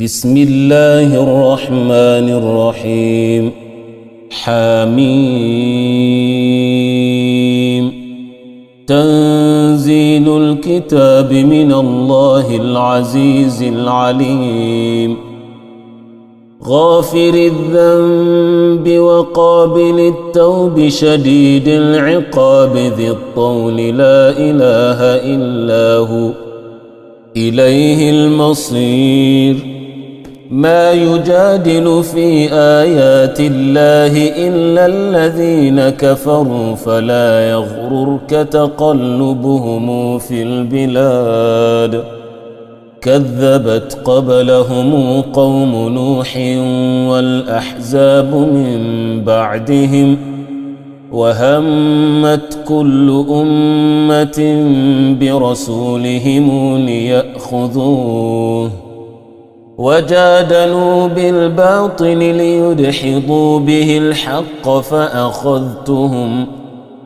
بسم الله الرحمن الرحيم. حميم. تنزيل الكتاب من الله العزيز العليم. غافر الذنب وقابل التوب شديد العقاب ذي الطول لا إله إلا هو إليه المصير. ما يجادل في آيات الله إلا الذين كفروا فلا يغررك تقلبهم في البلاد. كذبت قبلهم قوم نوح والأحزاب من بعدهم وهمت كل أمة برسولهم ليأخذوه وجادلوا بالباطل ليدحضوا به الحق فأخذتهم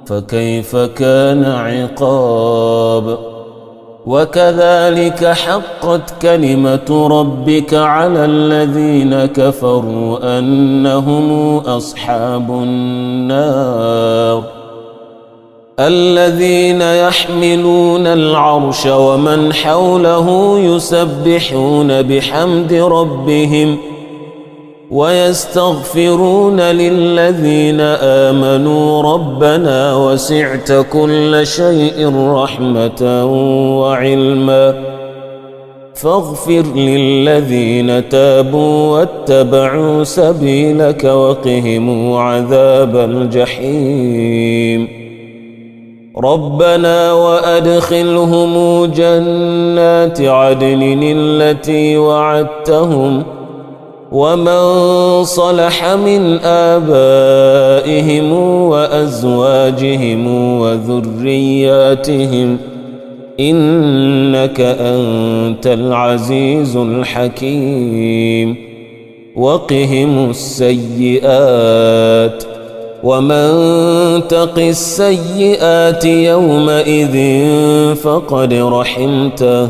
فكيف كان عقاب. وكذلك حقت كلمة ربك على الذين كفروا أنهم أصحاب النار. الذين يحملون العرش ومن حوله يسبحون بحمد ربهم ويستغفرون للذين آمنوا ربنا وسعت كل شيء رحمة وعلما فاغفر للذين تابوا واتبعوا سبيلك وقهم عذاب الجحيم. ربنا وأدخلهم جنات عدن التي وعدتهم ومن صلح من آبائهم وأزواجهم وذرياتهم إنك أنت العزيز الحكيم. وقهم السيئات ومن تق السيئات يومئذ فقد رحمته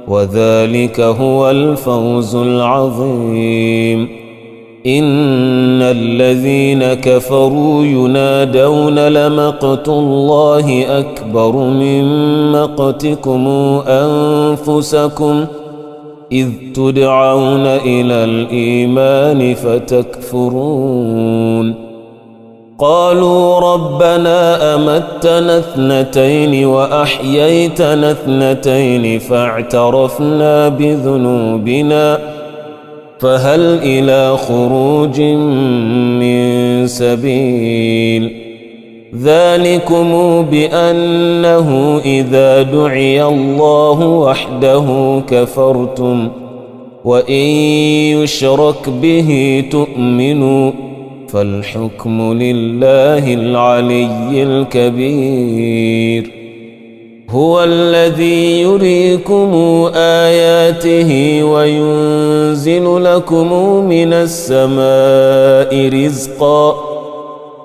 وذلك هو الفوز العظيم. إن الذين كفروا ينادون لمقت الله أكبر من مقتكم أنفسكم إذ تدعون إلى الإيمان فتكفرون. قالوا ربنا أمتنا اثنتين وأحييتنا اثنتين فاعترفنا بذنوبنا فهل إلى خروج من سبيل. ذلكم بأنه إذا دعي الله وحده كفرتم وإن يشرك به تؤمنوا فالحكم لله العلي الكبير. هو الذي يريكم آياته وينزل لكم من السماء رزقا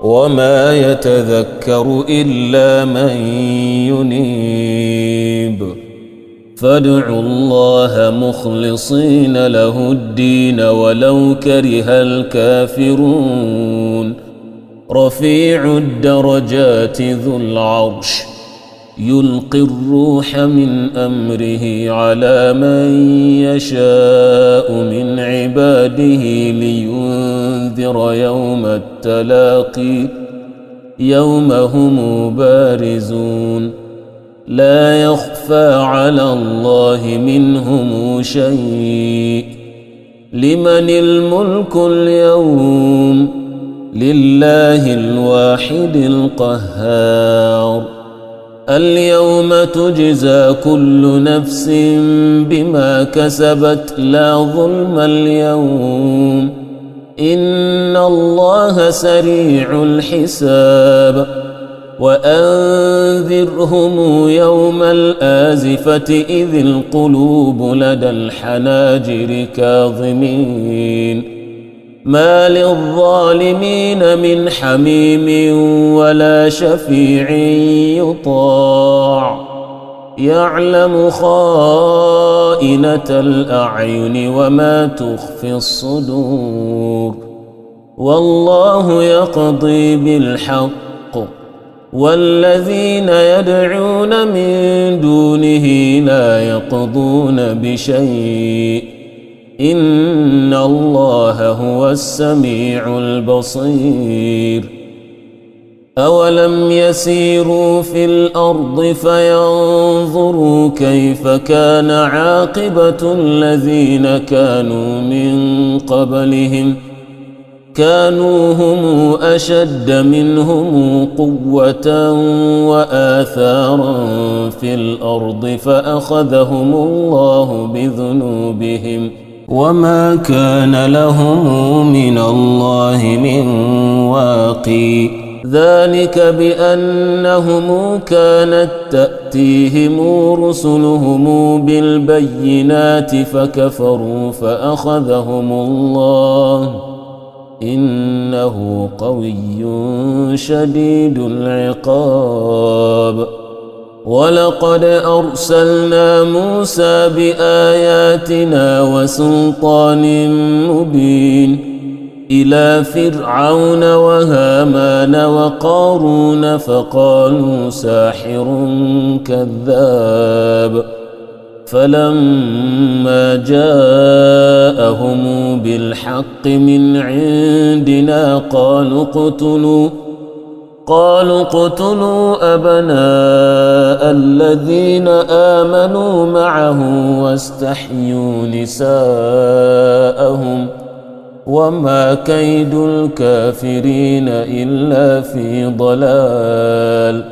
وما يتذكر إلا من ينيب. فادعوا الله مخلصين له الدين ولو كره الكافرون. رفيع الدرجات ذو العرش يلقي الروح من أمره على من يشاء من عباده لينذر يوم التلاقي يوم هم بارزون لا يخفى على الله منهم شيء. لمن الملك اليوم لله الواحد القهار. اليوم تجزى كل نفس بما كسبت لا ظلم اليوم إن الله سريع الحساب. وأنذرهم يوم الآزفة إذ القلوب لدى الحناجر كاظمين ما للظالمين من حميم ولا شفيع يطاع يعلم خائنة خائنة الأعين وما تخفي الصدور والله يقضي بالحق والذين يدعون من دونه لا يقضون بشيء إن الله هو السميع البصير أولم يسيروا في الأرض فينظروا كيف كان عاقبة الذين كانوا من قبلهم كانوا هم أشد منهم قوة وآثارا في الأرض فأخذهم الله بذنوبهم وما كان لهم من الله من واقي ذلك بأنهم كانت تأتيهم رسلهم بالبينات فكفروا فأخذهم الله إنه قوي شديد العقاب ولقد أرسلنا موسى بآياتنا وسلطان مبين إلى فرعون وهامان وقارون فقالوا ساحر كذاب فلما جاءهم بالحق من عندنا قالوا اقتلوا أبناء الذين آمنوا معه واستحيوا نساءهم وما كيد الكافرين إلا في ضلال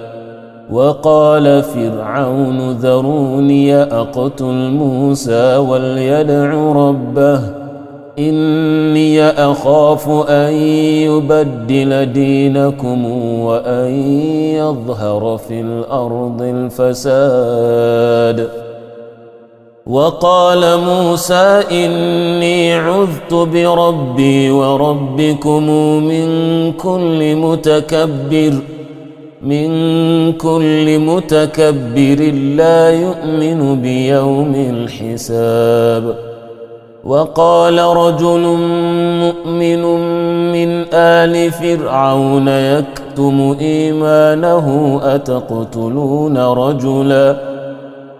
وقال فرعون ذروني أقتل موسى وليدع ربه إني أخاف أن يبدل دينكم وأن يظهر في الأرض الفساد وقال موسى إني عذت بربي وربكم من كل متكبر لا يؤمن بيوم الحساب وقال رجل مؤمن من آل فرعون يكتم إيمانه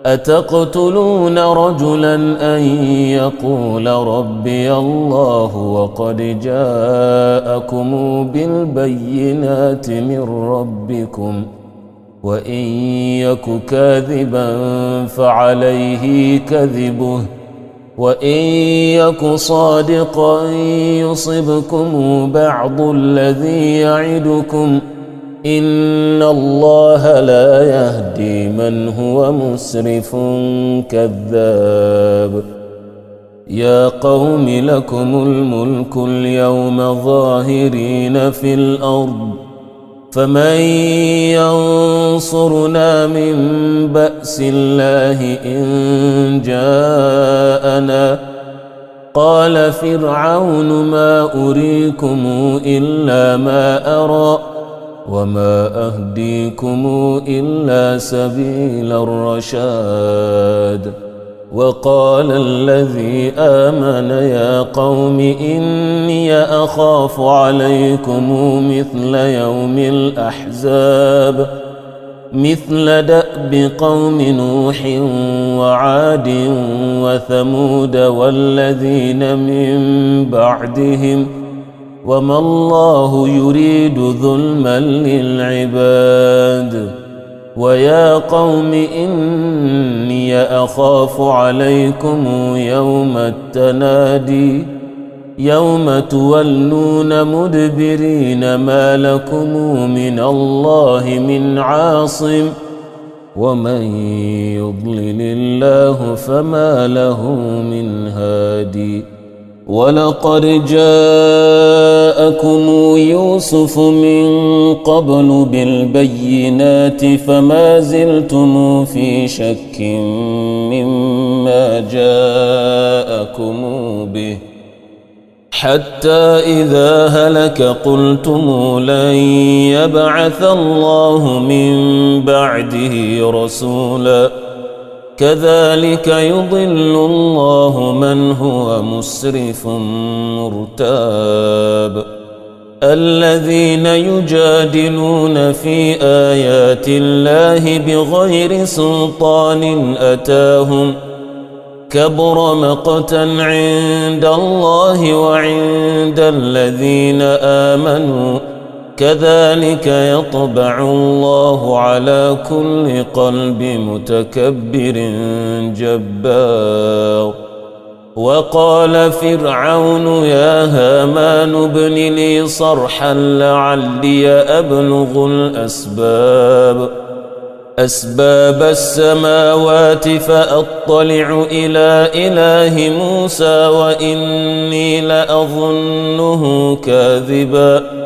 أتقتلون رجلا أن يقول ربي الله وقد جاءكم بالبينات من ربكم وإن يك كاذبا فعليه كذبه وإن يك صادقا يصبكم بعض الذي يعدكم إن الله لا يهدي من هو مسرف كذاب يا قوم لكم الملك اليوم ظاهرين في الأرض فمن ينصرنا من بأس الله إن جاءنا قال فرعون ما أريكم إلا ما أرى وما أهديكم إلا سبيل الرشاد وقال الذي آمن يا قوم إني أخاف عليكم مثل يوم الأحزاب مثل دأب قوم نوح وعاد وثمود والذين من بعدهم وما الله يريد ظلما للعباد ويا قوم إني أخاف عليكم يوم التنادي يوم تولون مدبرين ما لكم من الله من عاصم ومن يضلل الله فما له من هادي ولقد جاءكم يوسف من قبل بالبينات فما زلتم في شك مما جاءكم به حتى إذا هلك قلتم لن يبعث الله من بعده رسولا كذلك يضل الله من هو مسرف مرتاب الذين يجادلون في آيات الله بغير سلطان أتاهم كبر مقتا عند الله وعند الذين آمنوا كذلك يطبع الله على كل قلب متكبر جبار وقال فرعون يا هامان ابن لي صرحا لعلي أبلغ أسباب السماوات فأطلع إلى إله موسى وإني لأظنه كاذبا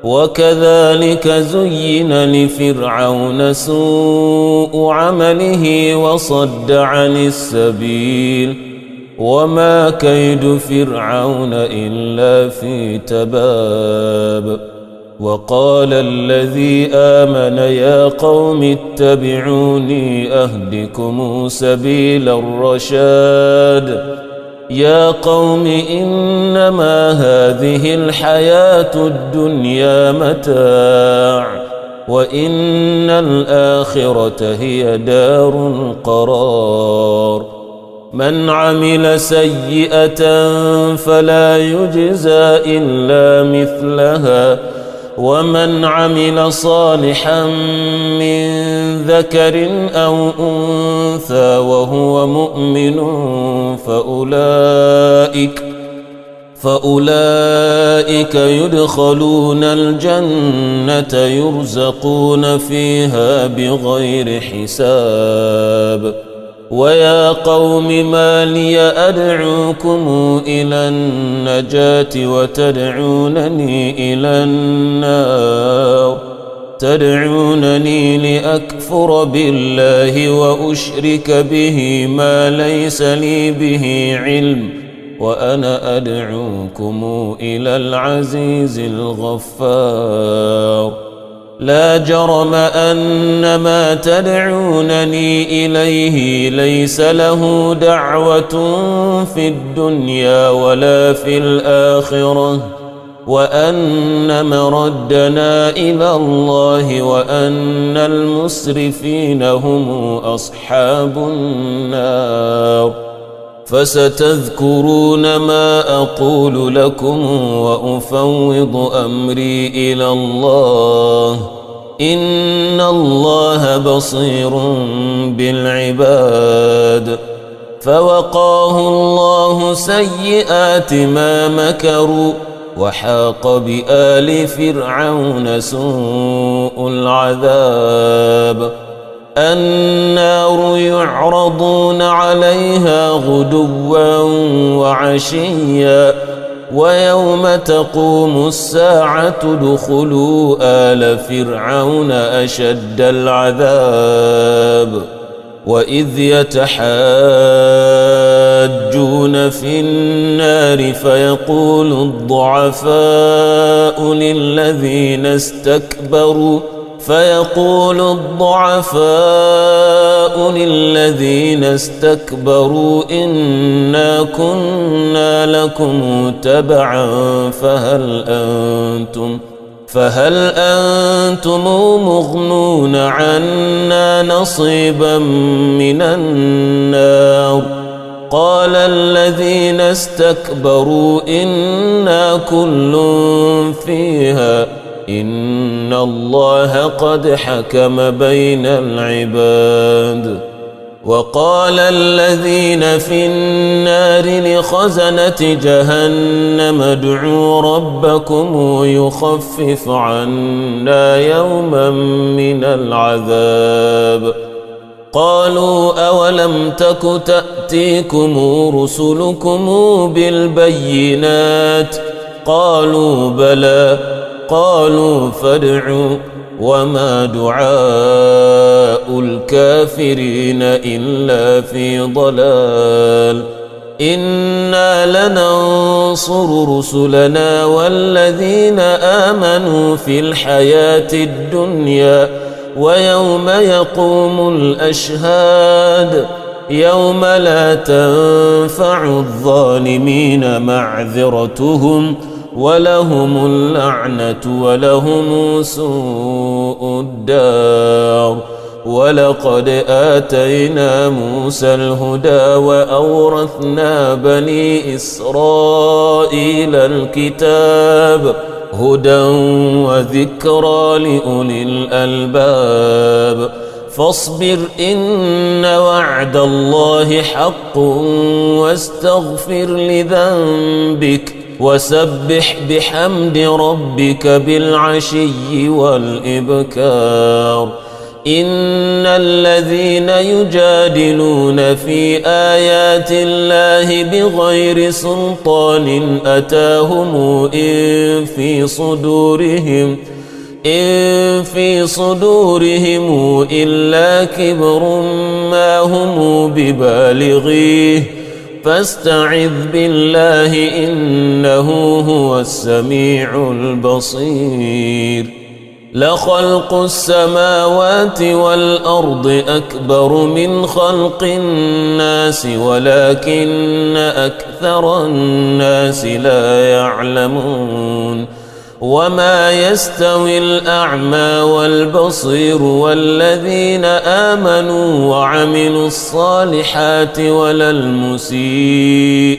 وكذلك زين لفرعون سوء عمله وصد عن السبيل وما كيد فرعون إلا في تباب وقال الذي آمن يا قوم اتبعوني أهدكم سبيل الرشاد يا قوم إنما هذه الحياة الدنيا متاع وإن الآخرة هي دار القرار من عمل سيئة فلا يجزى إلا مثلها ومن عمل صالحا من ذكر أو أنثى وهو مؤمن فأولئك يدخلون الجنة يرزقون فيها بغير حساب ويا قوم ما لي أدعوكم إلى النجاة وتدعونني إلى النار تدعونني لأكفر بالله وأشرك به ما ليس لي به علم وأنا أدعوكم إلى العزيز الغفار لا جرم أن ما تدعونني إليه ليس له دعوة في الدنيا ولا في الآخرة وأن مردنا إلى الله وأن المسرفين هم أصحاب النار فستذكرون ما أقول لكم وأفوض أمري إلى الله إن الله بصير بالعباد فوقاه الله سيئات ما مكروا وحاق بآل فرعون سوء العذاب النار يعرضون عليها غدوا وعشيا ويوم تقوم الساعة ادخلوا آل فرعون أشد العذاب وإذ يتحاجون في النار فيقول الضعفاء للذين استكبروا إنا كنا لكم تبعا فهل أنتم مغنون عنا نصيبا من النار قال الذين استكبروا إنا كل فيها إن الله قد حكم بين العباد وقال الذين في النار لخزنة جهنم ادعوا ربكم يخفف عنا يوما من العذاب قالوا أولم تك تأتيكم رسلكم بالبينات قالوا بلى قالوا فادعوا وما دعاء الكافرين إلا في ضلال إنا لننصر رسلنا والذين آمنوا في الحياة الدنيا ويوم يقوم الأشهاد يوم لا تنفع الظالمين معذرتهم ولهم اللعنة ولهم سوء الدار. ولقد آتينا موسى الهدى وأورثنا بني إسرائيل الكتاب هدى وذكرى لأولي الألباب. فاصبر إن وعد الله حق واستغفر لذنبك وسبح بحمد ربك بالعشي والإبكار. إن الذين يجادلون في آيات الله بغير سلطان أتاهم إن في صدورهم إلا كبر ما هم ببالغيه فاستعذ بالله إنه هو السميع البصير. لخلق السماوات والأرض أكبر من خلق الناس ولكن أكثر الناس لا يعلمون. وما يستوي الأعمى والبصير والذين آمنوا وعملوا الصالحات ولا المسيء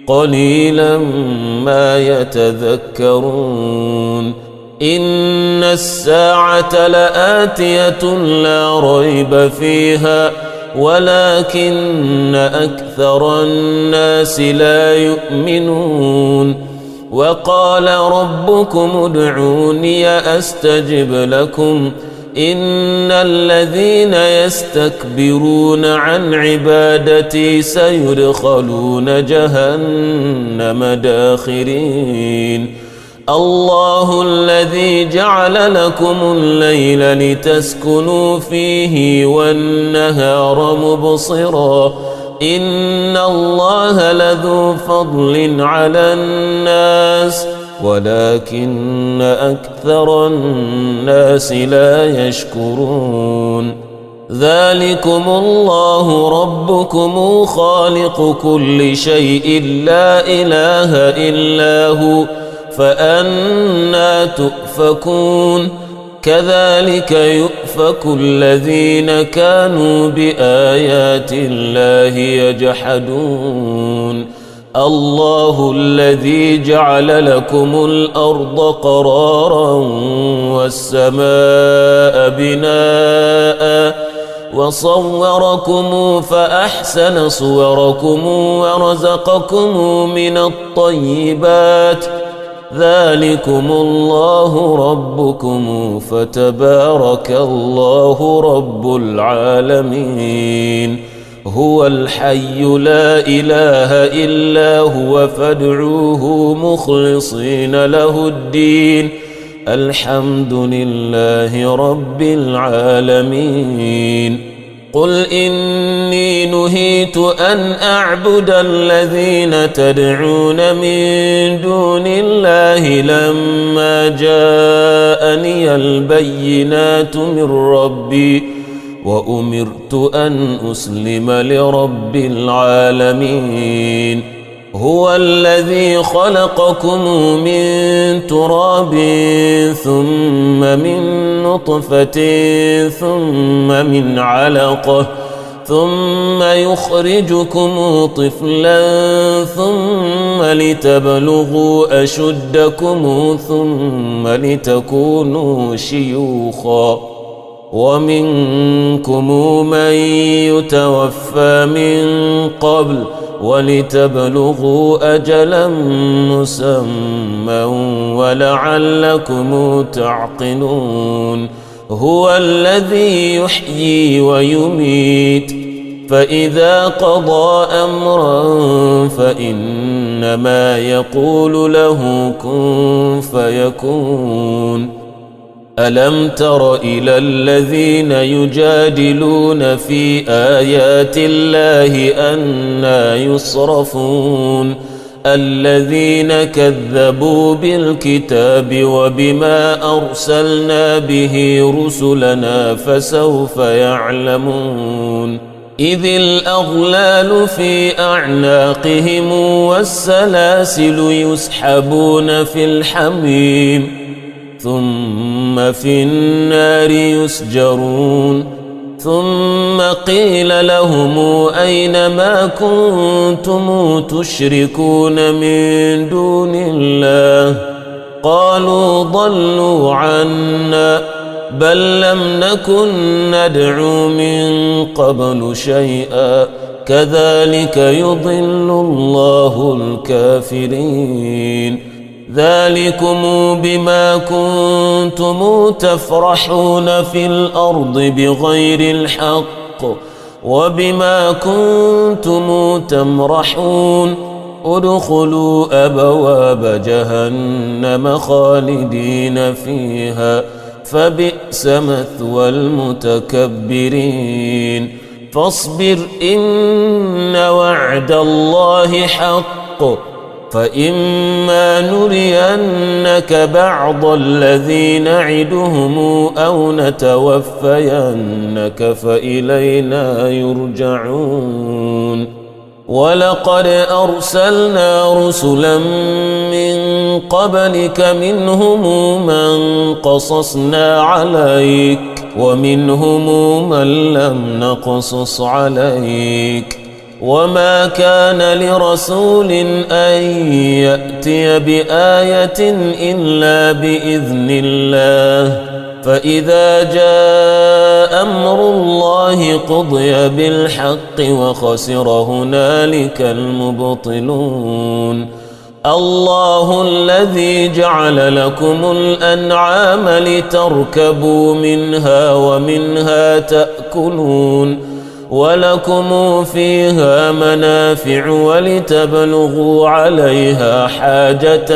قليلا ما يتذكرون. إن الساعة لآتية لا ريب فيها ولكن أكثر الناس لا يؤمنون. وقال ربكم ادعوني أستجب لكم إن الذين يستكبرون عن عبادتي سيدخلون جهنم داخرين. الله الذي جعل لكم الليل لتسكنوا فيه والنهار مبصرا إن الله لذو فضل على الناس ولكن أكثر الناس لا يشكرون. ذلكم الله ربكم خالق كل شيء لا إله إلا هو فأنى تؤفكون. كذلك يؤفك الذين كانوا بآيات الله يجحدون. الله الذي جعل لكم الأرض قرارا والسماء بناء وصوركم فأحسن صوركم ورزقكم من الطيبات ذلكم الله ربكم فتبارك الله رب العالمين. هو الحي لا إله إلا هو فادعوه مخلصين له الدين الحمد لله رب العالمين. قل إني نهيت أن أعبد الذين تدعون من دون الله لما جاءني البينات من ربي وأمرت أن أسلم لرب العالمين. هو الذي خلقكم من تراب ثم من نطفة ثم من علقة ثم يخرجكم طفلا ثم لتبلغوا أشدكم ثم لتكونوا شيوخا ومنكم من يتوفى من قبل ولتبلغوا أجلا مسمى ولعلكم تعقلون. هو الذي يحيي ويميت فإذا قضى أمرا فإنما يقول له كن فيكون. ألم تر إلى الذين يجادلون في آيات الله أنى يصرفون الذين كذبوا بالكتاب وبما أرسلنا به رسلنا فسوف يعلمون. إذ الأغلال في أعناقهم والسلاسل يسحبون في الحميم ثم في النار يسجرون ثم قيل لهم أين ما كنتم تشركون من دون الله قالوا ضلوا عنا بل لم نكن ندعو من قبل شيئا كذلك يضل الله الكافرين ذلكم بما كنتم تفرحون في الأرض بغير الحق وبما كنتم تمرحون ادخلوا أبواب جهنم خالدين فيها فبئس مثوى المتكبرين فاصبر إن وعد الله حق فإما نرينك بعض الذي نعدهم أو نتوفينك فإلينا يرجعون ولقد أرسلنا رسلا من قبلك منهم من قصصنا عليك ومنهم من لم نقصص عليك وما كان لرسول أن يأتي بآية إلا بإذن الله فإذا جاء أمر الله قضي بالحق وخسر هنالك المبطلون الله الذي جعل لكم الأنعام لتركبوا منها ومنها تأكلون ولكم فيها منافع ولتبلغوا عليها حاجة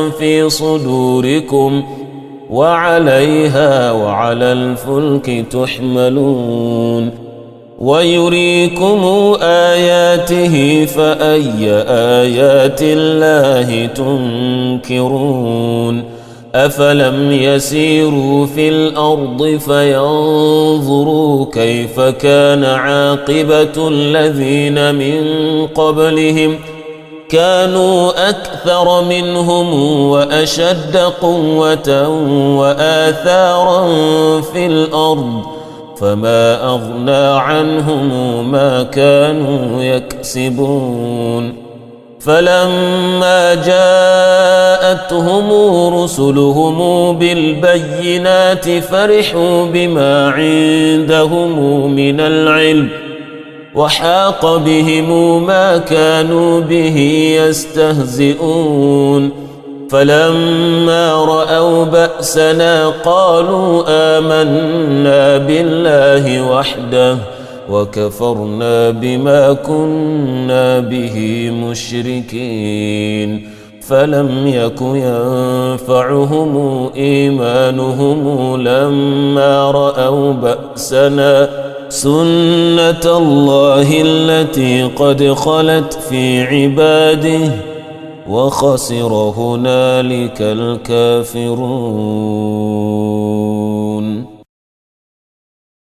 في صدوركم وعليها وعلى الفلك تحملون ويريكم آياته فأي آيات الله تنكرون أفلم يسيروا في الأرض فينظروا كيف كان عاقبة الذين من قبلهم كانوا أكثر منهم وأشد قوة وآثارا في الأرض فما أغنى عنهم ما كانوا يكسبون فلما جاءتهم رسلهم بالبينات فرحوا بما عندهم من العلم وحاق بهم ما كانوا به يستهزئون فلما رأوا بأسنا قالوا آمنا بالله وحده وكفرنا بما كنا به مشركين فلم يك ينفعهم إيمانهم لما رأوا بأسنا سنة الله التي قد خلت في عباده وخسر هنالك الكافرون